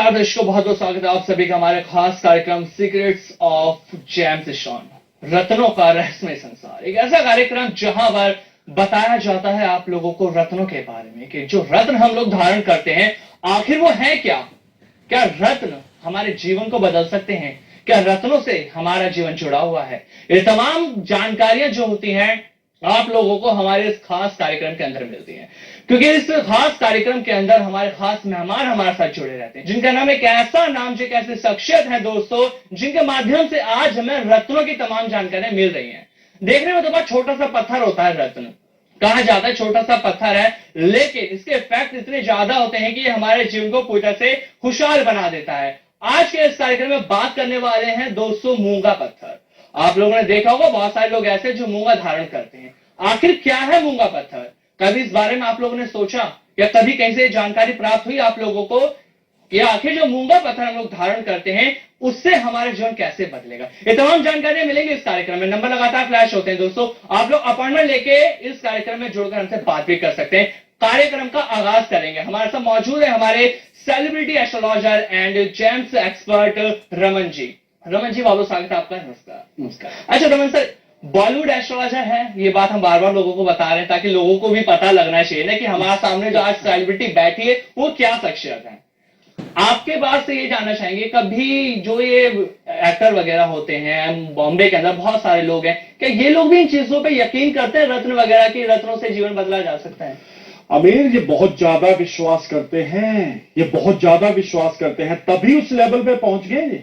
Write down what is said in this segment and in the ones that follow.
नमस्कार दर्शकों, बहुत बहुत स्वागत है आप सभी का हमारे खास कार्यक्रम सीक्रेट्स ऑफ जेम्स शॉन, रत्नों का रहस्यमय संसार। एक ऐसा कार्यक्रम जहां पर बताया जाता है आप लोगों को रत्नों के बारे में कि जो रत्न हम लोग धारण करते हैं आखिर वो है क्या। क्या रत्न हमारे जीवन को बदल सकते हैं? क्या रत्नों से हमारा जीवन जुड़ा हुआ है? ये तमाम जानकारियां जो होती हैं आप लोगों को हमारे इस खास कार्यक्रम के अंदर मिलती हैं, क्योंकि इस खास कार्यक्रम के अंदर हमारे खास मेहमान हमारे साथ जुड़े रहते हैं, जिनका नाम एक ऐसा नाम जो एक ऐसी शख्सियत है दोस्तों, जिनके माध्यम से आज हमें रत्नों की तमाम जानकारियां मिल रही हैं। देखने में तो बहुत छोटा सा पत्थर होता है रत्न, कहा जाता है छोटा सा पत्थर है, लेकिन इसके इफेक्ट इतने ज्यादा होते हैं कि ये हमारे जीवन को पूरी तरह से खुशहाल बना देता है। आज के इस कार्यक्रम में बात करने वाले हैं दोस्तों मूंगा पत्थर। आप लोगों ने देखा होगा बहुत सारे लोग ऐसे जो मूंगा धारण करते हैं। आखिर क्या है मूंगा पत्थर? कभी इस बारे में आप लोगों ने सोचा या कभी कहीं से जानकारी प्राप्त हुई आप लोगों को कि आखिर जो मूंगा पत्थर हम लोग धारण करते हैं उससे हमारा जीवन कैसे बदलेगा? ये तमाम जानकारियां मिलेंगी इस कार्यक्रम में। नंबर लगातार फ्लैश होते हैं दोस्तों, आप लोग अपॉइंटमेंट लेके इस कार्यक्रम में जुड़कर हमसे बात भी कर सकते हैं। कार्यक्रम का आगाज करेंगे। हमारे साथ मौजूद है हमारे celebrity astrologer and gems expert Raman ji. Raman ji बहुत स्वागत है आपका। नमस्कार। नमस्कार। अच्छा रमन सर, बॉलीवुड एस्ट्रोलॉजर है, ये बात हम बार बार लोगों को बता रहे हैं ताकि लोगों को भी पता लगना चाहिए ना कि हमारे सामने जो आज सेलिब्रिटी बैठी है वो क्या शख्सियत है। आपके पास से ये जानना चाहेंगे, कभी जो ये एक्टर वगैरह होते हैं बॉम्बे के अंदर बहुत सारे लोग हैं, क्या ये लोग भी इन चीजों पे यकीन करते हैं रत्न वगैरह की, रत्नों से जीवन बदला जा सकता है? अमीर, ये बहुत ज्यादा विश्वास करते हैं, ये बहुत ज्यादा विश्वास करते हैं, तभी उस लेवल पे पहुंच गए ये।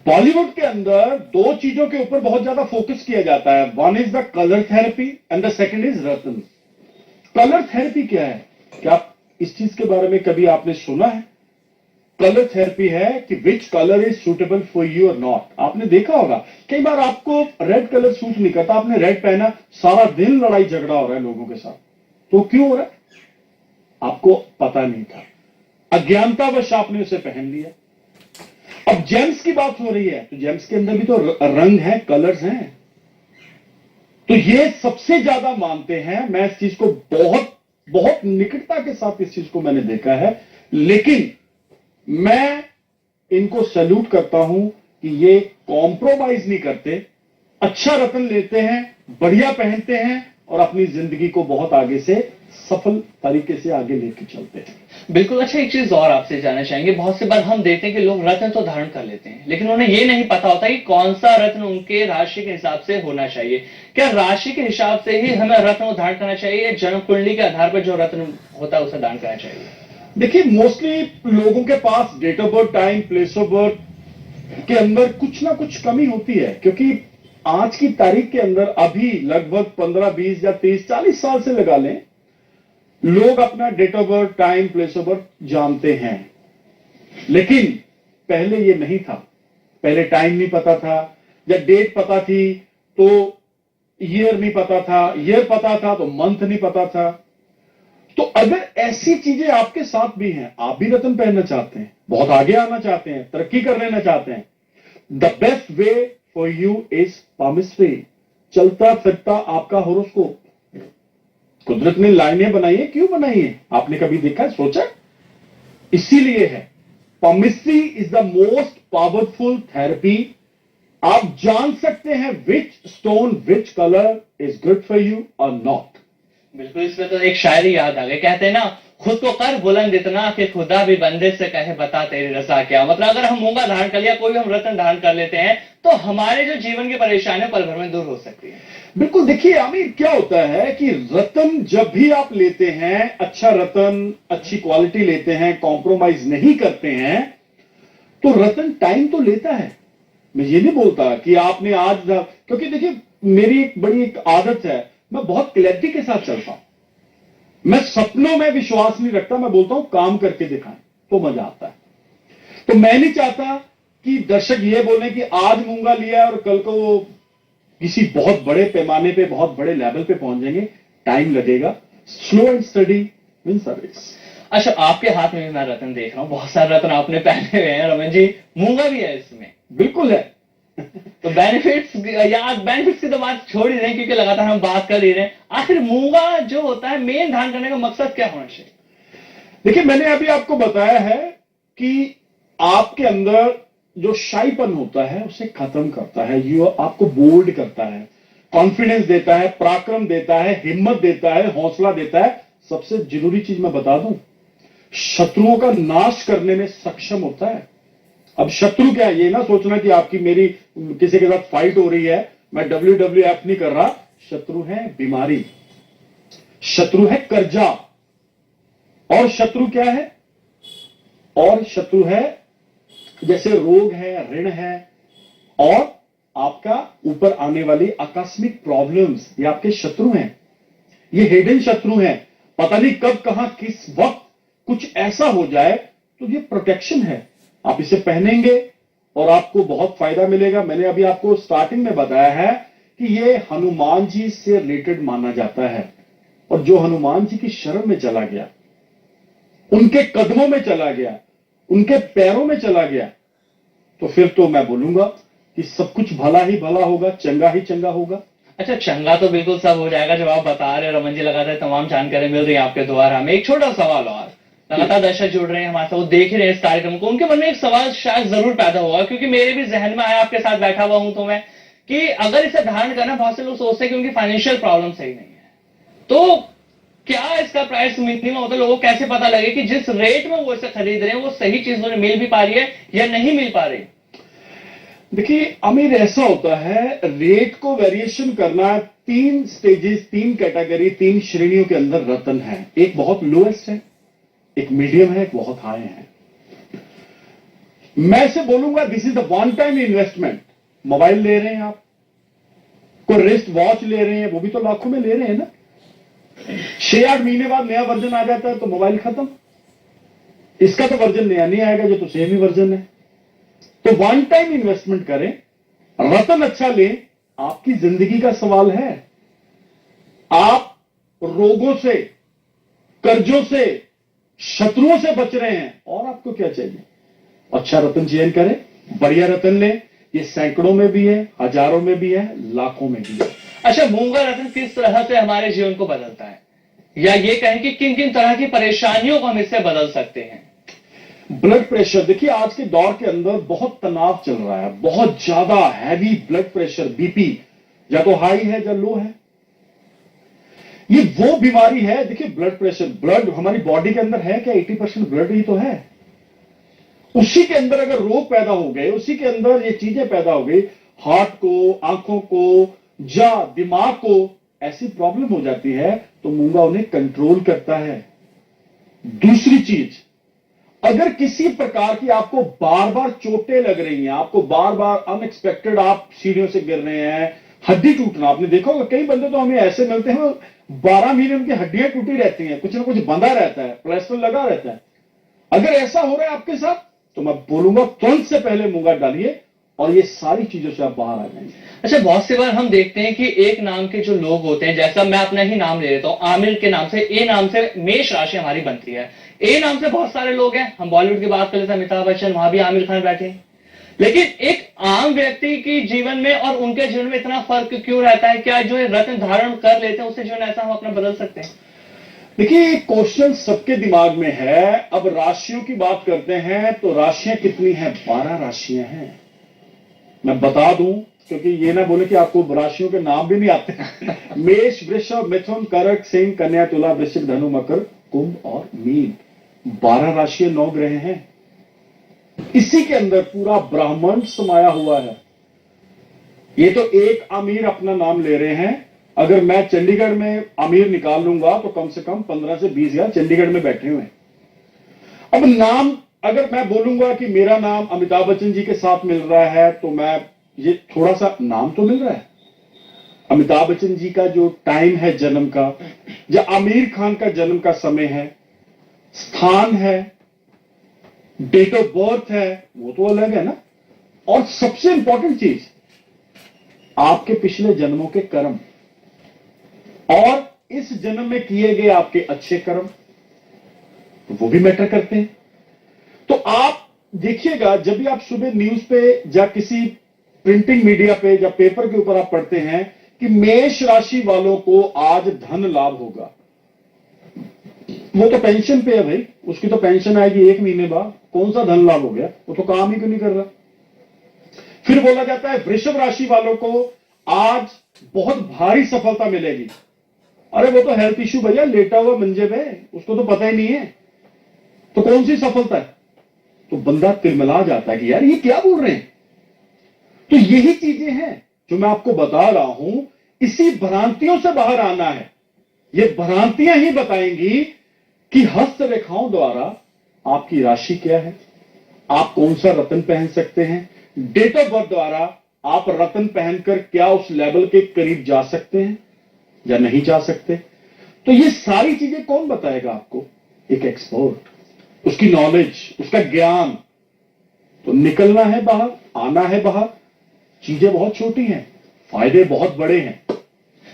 बॉलीवुड के अंदर दो चीजों के ऊपर बहुत ज्यादा फोकस किया जाता है। One is the colour therapy and the second is Ratna. Colour therapy क्या है? क्या आप इस चीज के बारे में कभी आपने सुना है? कलर थेरेपी है कि विच colour is suitable for you और नॉट। आपने देखा होगा कई बार आपको रेड कलर सूट नहीं करता, आपने रेड पहना, सारा दिन लड़ाई झगड़ा हो रहा है लोगों के साथ, तो क्यों हो रहा है? आपको पता नहीं था, अज्ञानतावश आपने उसे पहन लिया। अब जेम्स की बात हो रही है तो जेम्स के अंदर भी तो रंग है, कलर्स हैं, तो ये सबसे ज्यादा मानते हैं। मैं इस चीज को बहुत बहुत निकटता के साथ इस चीज को मैंने देखा है, लेकिन मैं इनको सैल्यूट करता हूं कि ये कॉम्प्रोमाइज नहीं करते, अच्छा रत्न लेते हैं, बढ़िया पहनते हैं और अपनी जिंदगी को बहुत आगे से सफल तरीके से आगे लेके चलते हैं। बिल्कुल। अच्छा, एक चीज और आपसे जानना चाहेंगे, बहुत सी बार हम देखते हैं कि लोग रत्न तो धारण कर लेते हैं लेकिन उन्हें ये नहीं पता होता कि कौन सा रत्न उनके राशि के हिसाब से होना चाहिए। क्या राशि के हिसाब से ही हमें रत्न धारण करना चाहिए या जन्म कुंडली के आधार पर जो रत्न होता है उसे धारण करना चाहिए? देखिए, मोस्टली लोगों के पास date of birth, time, place of birth के अंदर कुछ ना कुछ कमी होती है, क्योंकि आज की तारीख के अंदर अभी लगभग 15, 20 या 30, 40 साल से लगा लें, लोग अपना date of birth, time, place of birth जानते हैं। लेकिन पहले ये नहीं था। पहले टाइम नहीं पता था, या डेट पता थी तो ईयर नहीं पता था, ईयर पता था तो मंथ नहीं पता था। तो अगर ऐसी चीजें आपके साथ भी हैं, आप भी रत्न पहनना चाहते हैं, बहुत आगे आना चाहते हैं, तरक्की कर लेना चाहते हैं, the best way for you is palmistry. चलता फिरता आपका होरोस्कोप। कुदरत ने लाइनें बनाई है, क्यों बनाई है? आपने कभी देखा है, सोचा? इसीलिए है। Palmistry is the most powerful therapy. आप जान सकते हैं which stone, which colour is good for you और नॉट। बिल्कुल। इसमें तो एक शायरी याद आ गई, कहते हैं ना, खुद को कर बुलंद इतना कि खुदा भी बंदे से कहे बता तेरी रजा क्या। मतलब अगर हम मूंगा धारण कर लिया, कोई भी हम रत्न धारण कर लेते हैं तो हमारे जो जीवन की परेशानियां पल भर में दूर हो सकती है। बिल्कुल। देखिए आमिर, क्या होता है कि रत्न जब भी आप लेते हैं, अच्छा रत्न, अच्छी क्वालिटी लेते हैं, कॉम्प्रोमाइज नहीं करते हैं, तो रत्न टाइम तो लेता है। मैं ये नहीं बोलता कि आपने आज, क्योंकि देखिए मेरी एक बड़ी एक आदत है, मैं बहुत क्लैरिटी के साथ चलता हूं। मैं सपनों में विश्वास नहीं रखता, मैं बोलता हूं काम करके दिखाएं तो मजा आता है। तो मैं नहीं चाहता कि दर्शक ये बोले कि आज मूंगा लिया और कल को वो किसी बहुत बड़े पैमाने पे, बहुत बड़े लेवल पे पहुंच जाएंगे। टाइम लगेगा। Slow and study win service. अच्छा, आपके हाथ में भी मैं रत्न देख रहा हूं, बहुत सारे रत्न आपने पहने हुए हैं रमन जी, मूंगा भी है इसमें। बिल्कुल है। तो बेनिफिट्स या बेनिफिट्स की तो बात छोड़ ही रहे हैं क्योंकि लगातार हम बात कर ही रहे हैं। आखिर मूंगा जो होता है, मेन धारण करने का मकसद क्या होना चाहिए? देखिए, मैंने अभी आपको बताया है कि आपके अंदर जो शाईपन होता है उसे खत्म करता है, ये आपको बोल्ड करता है, कॉन्फिडेंस देता है, पराक्रम देता है, हिम्मत देता है, हौसला देता है। सबसे जरूरी चीज मैं बता दूं, शत्रुओं का नाश करने में सक्षम होता है। अब शत्रु क्या है, ये ना सोचना कि आपकी मेरी किसी के साथ फाइट हो रही है, मैं WWF नहीं कर रहा। शत्रु है बीमारी, शत्रु है कर्जा, और शत्रु क्या है, और शत्रु है जैसे रोग है, ऋण है, और आपका ऊपर आने वाली आकस्मिक प्रॉब्लम्स, ये आपके शत्रु हैं। ये हिडन शत्रु हैं। पता नहीं कब कहां किस वक्त कुछ ऐसा हो जाए, तो ये प्रोटेक्शन है। आप इसे पहनेंगे और आपको बहुत फायदा मिलेगा। मैंने अभी आपको स्टार्टिंग में बताया है कि ये हनुमान जी से रिलेटेड माना जाता है, और जो हनुमान जी की शरण में चला गया, उनके कदमों में चला गया, उनके पैरों में चला गया, तो फिर तो मैं बोलूंगा कि सब कुछ भला ही भला होगा, चंगा ही चंगा होगा। अच्छा, चंगा तो बिल्कुल सब हो जाएगा जब आप बता रहे हैं। रमन जी लगातार तमाम जानकारी मिल रही है आपके द्वारा हमें। एक छोटा सवाल और, लगातार दर्शक जुड़ रहे हैं हमारे साथ, वो देख ही रहे हैं इस कार्यक्रम को, उनके मन में एक सवाल शायद जरूर पैदा होगा, क्योंकि मेरे भी जहन में आया, आपके साथ बैठा हुआ हूं तो मैं, कि अगर इसे धारण करना, बहुत से लोग सोचते हैं कि उनकी फाइनेंशियल प्रॉब्लम सही नहीं है, तो क्या इसका प्राइस मिनिमम होता है? लोगों को कैसे पता लगे कि जिस रेट में वो इसे खरीद रहे हैं वो सही चीज उन्हें मिल भी पा रही है या नहीं मिल पा रही? देखिए अमीर, ऐसा होता है, रेट को वेरिएशन करना 3 स्टेजेस, 3 कैटेगरी, 3 श्रेणियों के अंदर रतन है। एक बहुत लोएस्ट है, एक मीडियम है, एक बहुत हाई है। मैं से बोलूंगा this is the one time investment. Mobile ले रहे हैं आप, कोई रिस्ट वॉच ले रहे हैं, वो भी तो लाखों में ले रहे हैं ना। 6-8 महीने बाद नया वर्जन आ जाता है तो मोबाइल खत्म। इसका तो वर्जन नया नहीं आएगा, जो तो सेम ही वर्जन है। तो वन टाइम इन्वेस्टमेंट करें, रतन अच्छा लें। आपकी जिंदगी का सवाल है। आप रोगों से, कर्जों से, शत्रुओं से बच रहे हैं, और आपको क्या चाहिए? अच्छा रतन चयन करें, बढ़िया रतन लें। ये सैकड़ों में भी है, हजारों में भी है, लाखों में भी है। अच्छा, मूंगा रत्न किस तरह से हमारे जीवन को बदलता है, या ये कहें कि किन किन तरह की परेशानियों को हम इससे बदल सकते हैं? ब्लड प्रेशर, देखिए आज के दौर के अंदर बहुत तनाव चल रहा है, बहुत ज्यादा हैवी ब्लड प्रेशर, बीपी या तो हाई है या लो है। ये वो बीमारी है, देखिए ब्लड प्रेशर, ब्लड हमारी बॉडी के अंदर है क्या? 80% ब्लड ही तो है। उसी के अंदर अगर रोग पैदा हो गए, उसी के अंदर ये चीजें पैदा हो गई, हार्ट को, आंखों को या दिमाग को ऐसी प्रॉब्लम हो जाती है, तो मूंगा उन्हें कंट्रोल करता है। दूसरी चीज, अगर किसी प्रकार की आपको बार बार चोटें लग रही हैं, आपको बार बार अनएक्सपेक्टेड आप सीढ़ियों से गिर रहे हैं, हड्डी टूटना, आपने देखा होगा कई बंदे तो हमें ऐसे मिलते हैं 12 महीने उनकी हड्डियां टूटी रहती हैं, कुछ ना कुछ बंधा रहता है, प्लास्टर लगा रहता है। अगर ऐसा हो रहा है आपके साथ, तो मैं बोलूंगा तुरंत से पहले मूंगा डालिए और ये सारी चीजों से आप बाहर आ जाएंगे। अच्छा, बहुत सी बार हम देखते हैं कि एक नाम के जो लोग होते हैं, जैसा मैं अपना ही नाम ले लेता हूं, आमिर के नाम से, ए नाम से मेष राशि हमारी बनती है। ए नाम से बहुत सारे लोग हैं, हम बॉलीवुड की बात कर लेते हैं, अमिताभ बच्चन, वहां भी आमिर खान बैठे हैं। लेकिन एक आम व्यक्ति की जीवन में और उनके जीवन में इतना फर्क क्यों रहता है? क्या जो रत्न धारण कर लेते हैं उससे जीवन ऐसा हम अपना बदल सकते हैं? देखिए क्वेश्चन सबके दिमाग में है। अब राशियों की बात करते हैं तो राशियां कितनी हैं? 12 राशियां हैं। मैं बता दूं, क्योंकि ये ना बोले कि आपको राशियों के नाम भी नहीं आते। मेष, वृषभ, मिथुन, कर्क, सिंह, कन्या, तुला, वृश्चिक, धनु, मकर, कुंभ और मीन। 12 राशियां, 9 ग्रह हैं। इसी के अंदर पूरा ब्रह्मांड समाया हुआ है। ये तो एक अमीर अपना नाम ले रहे हैं। अगर मैं चंडीगढ़ में अमीर निकाल लूंगा तो कम से कम 15 से 20 हजार चंडीगढ़ में बैठे हुए हैं। अब नाम, अगर मैं बोलूंगा कि मेरा नाम अमिताभ बच्चन जी के साथ मिल रहा है, तो मैं ये थोड़ा सा नाम तो मिल रहा है। अमिताभ बच्चन जी का जो टाइम है जन्म का, या आमिर खान का जन्म का समय है, स्थान है, डेट ऑफ बर्थ है, वो तो अलग है ना। और सबसे इंपॉर्टेंट चीज, आपके पिछले जन्मों के कर्म और इस जन्म में किए गए आपके अच्छे कर्म, वो भी मैटर करते हैं। तो आप देखिएगा, जब भी आप सुबह न्यूज पे या किसी प्रिंटिंग मीडिया पे या पेपर के ऊपर आप पढ़ते हैं कि मेष राशि वालों को आज धन लाभ होगा, वो तो पेंशन पे है भाई, उसकी तो पेंशन आएगी 1 महीने बाद, कौन सा धन लाभ हो गया, वो तो काम ही क्यों नहीं कर रहा। फिर बोला जाता है वृषभ राशि वालों को आज बहुत भारी सफलता मिलेगी। अरे वो तो हेल्थ इश्यू भैया, लेटा हुआ मंजे पे, उसको तो पता ही नहीं है, तो कौन सी सफलता है। तो बंदा तिलमिला जाता है कि यार ये क्या बोल रहे हैं। तो यही चीजें हैं जो मैं आपको बता रहा हूं, इसी भ्रांतियों से बाहर आना है। ये भ्रांतियां ही बताएंगी कि हस्तरेखाओं द्वारा आपकी राशि क्या है, आप कौन सा रत्न पहन सकते हैं, डेट ऑफ बर्थ द्वारा आप रत्न पहनकर क्या उस लेवल के करीब जा सकते हैं या नहीं जा सकते। तो ये सारी चीजें कौन बताएगा आपको, एक एक्सपर्ट, उसकी नॉलेज, उसका ज्ञान। तो निकलना है बाहर, आना है बाहर। चीजें बहुत छोटी हैं, फायदे बहुत बड़े हैं।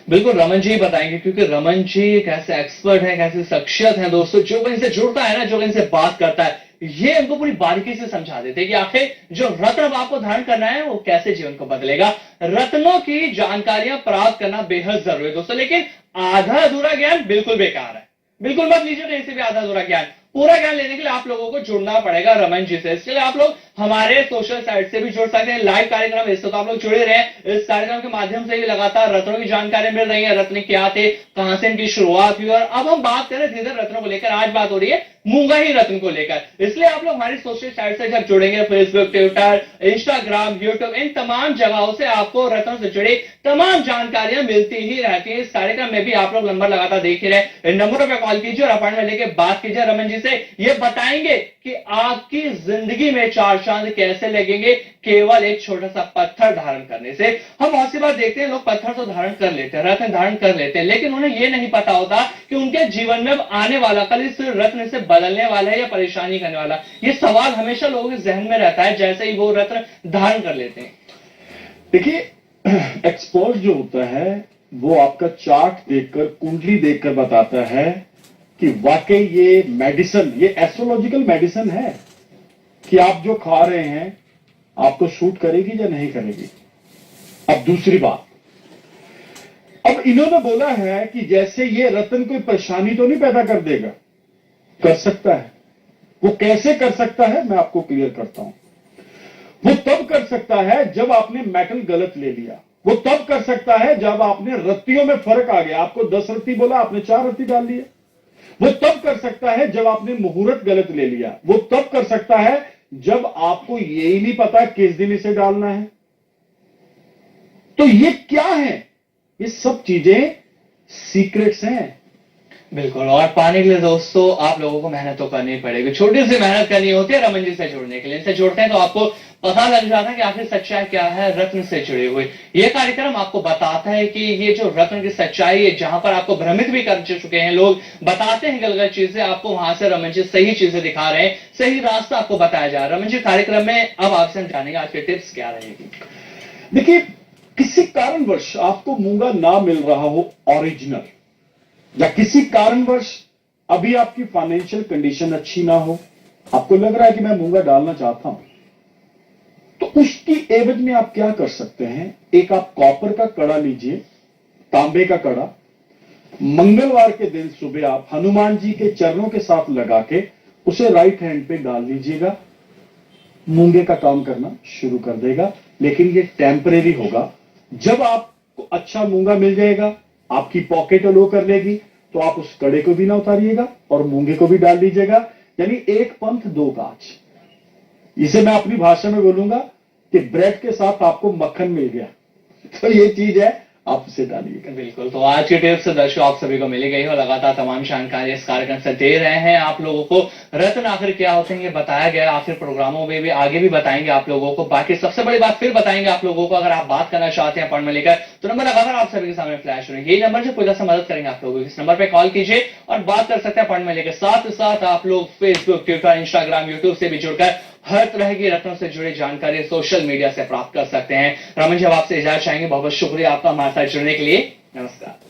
बिल्कुल रमन जी बताएंगे, क्योंकि रमन जी एक ऐसे एक्सपर्ट हैं, एक ऐसी शख्सियत हैं दोस्तों, जो इनसे जुड़ता है ना, जो इनसे बात करता है, ये इनको पूरी बारीकी से समझा देते हैं कि आखिर जो रत्न आपको धारण करना है वो कैसे जीवन को बदलेगा। रत्नों की जानकारियां प्राप्त करना बेहद जरूरी है दोस्तों, लेकिन आधा अधूरा ज्ञान बिल्कुल बेकार है। बिल्कुल मत लीजिए कहीं से भी आधा अधूरा ज्ञान। पूरा ज्ञान लेने के लिए आप लोगों को जुड़ना पड़ेगा रमन जी से। इसलिए आप लोग हमारे सोशल साइट से भी जुड़ सकते हैं। लाइव कार्यक्रम इससे तो आप लोग जुड़े रहे। इस कार्यक्रम के माध्यम से भी लगातार रत्नों की जानकारी मिल रही है, रत्न क्या थे, कहां से इनकी शुरुआत हुई, और अब हम बात करें धीरे धीरे रत्नों को लेकर। आज बात हो रही है मूंगा ही रत्न को लेकर। इसलिए आप लोग हमारी सोशल साइट से जब जुड़ेंगे, फेसबुक, ट्विटर, इंस्टाग्राम, यूट्यूब, इन तमाम जगहों से आपको रत्नों से जुड़ी तमाम जानकारियां मिलती ही रहती है। इस कार्यक्रम में भी आप लोग नंबर लगातार देख ही रहे, इन नंबरों पर कॉल कीजिए और अपॉइंटमेंट लेके बात कीजिए रमन जी से। ये बताएंगे कि आपकी जिंदगी में 4 चांद कैसे लगेंगे केवल एक छोटा सा पत्थर धारण करने से। हम बहुत सी बार देखते हैं लोग पत्थर तो धारण कर लेते हैं, रत्न धारण कर लेते हैं, लेकिन उन्हें यह नहीं पता होता कि उनके जीवन में अब आने वाला कल इस रत्न से बदलने वाला है या परेशानी करने वाला। ये सवाल हमेशा लोगों के जहन में रहता है जैसे ही वो रत्न धारण कर लेते हैं। देखिए, एक्सपर्ट जो होता है वो आपका चार्ट देखकर, कुंडली देखकर बताता है कि वाकई ये मेडिसिन, ये एस्ट्रोलॉजिकल मेडिसिन है कि आप जो खा रहे हैं आपको सूट करेगी या नहीं करेगी। अब दूसरी बात, अब इन्होंने बोला है कि जैसे ये रत्न कोई परेशानी तो नहीं पैदा कर देगा, कर सकता है। वो कैसे कर सकता है मैं आपको क्लियर करता हूं। वो तब कर सकता है जब आपने मेटल गलत ले लिया। वो तब कर सकता है जब आपने रत्तियों में फर्क आ गया, आपको 10 रत्ती बोला, आपने 4 रत्ती डाल दिए। वो तब कर सकता है जब आपने मुहूर्त गलत ले लिया। वो तब कर सकता है जब आपको यही नहीं पता किस दिन इसे डालना है। तो ये क्या है, ये सब चीजें सीक्रेट्स हैं। बिल्कुल, और पाने के लिए दोस्तों आप लोगों को मेहनत तो करनी पड़ेगी, छोटी सी मेहनत करनी होती है रमन जी से जुड़ने के लिए। इनसे जुड़ते हैं तो आपको पता लग जाता है कि आखिर सच्चाई क्या है रत्न से जुड़ी हुई। ये कार्यक्रम आपको बताता है कि ये जो रत्न की सच्चाई है, जहां पर आपको भ्रमित भी कर चुके हैं लोग, बताते हैं गलत चीजें, आपको वहां से रमन जी सही चीजें दिखा रहे हैं, सही रास्ता आपको बताया जा रहा है। रमन जी कार्यक्रम में अब आपसे हम जानेंगे आज के टिप्स क्या रहेगी। देखिए, किसी कारणवश आपको मूंगा ना मिल रहा हो ओरिजिनल, या किसी कारणवश अभी आपकी फाइनेंशियल कंडीशन अच्छी ना हो, आपको लग रहा है कि मैं मूंगा डालना चाहता हूं, तो उसकी एवज में आप क्या कर सकते हैं। एक आप कॉपर का कड़ा लीजिए, तांबे का कड़ा, मंगलवार के दिन सुबह आप हनुमान जी के चरणों के साथ लगा के उसे राइट हैंड पे डाल लीजिएगा। मूंगे का काम करना शुरू कर देगा, लेकिन ये टेम्परेरी होगा। जब आपको अच्छा मूंगा मिल जाएगा, आपकी पॉकेट अलो कर लेगी, तो आप उस कड़े को भी ना उतारिएगा और मूंगे को भी डाल लीजिएगा। यानी एक पंथ दो काज। इसे मैं अपनी भाषा में बोलूंगा कि ब्रेड के साथ आपको मक्खन मिल गया। तो ये चीज है, आप उसे डालिएगा। बिल्कुल, तो आज के टिप्स दर्शकों आप सभी को मिली गई हो। लगातार तमाम जानकारी इस कार्यक्रम से दे रहे हैं आप लोगों को। रत्न आखिर क्या होते हैं ये बताया गया, आखिर प्रोग्रामों में भी आगे भी बताएंगे आप लोगों को। बाकी सबसे बड़ी बात फिर बताएंगे आप लोगों को, अगर आप बात करना चाहते हैं अपॉइंटमेंट लेकर तो नंबर लगातार आप सभी के सामने फ्लैश हो रही है। यही नंबर से पूजा से मदद करेंगे आप लोगों को। इस नंबर पर कॉल कीजिए और बात कर सकते हैं अपॉइंटमेंट लेकर। साथ ही साथ आप लोग फेसबुक, ट्विटर, इंस्टाग्राम, यूट्यूब से भी जुड़कर हर तरह की रत्नों से जुड़ी जानकारी सोशल मीडिया से प्राप्त कर सकते हैं। रमन जी, आपसे इजाजत चाहेंगे। बहुत बहुत शुक्रिया आपका हमारे साथ जुड़ने के लिए। नमस्कार।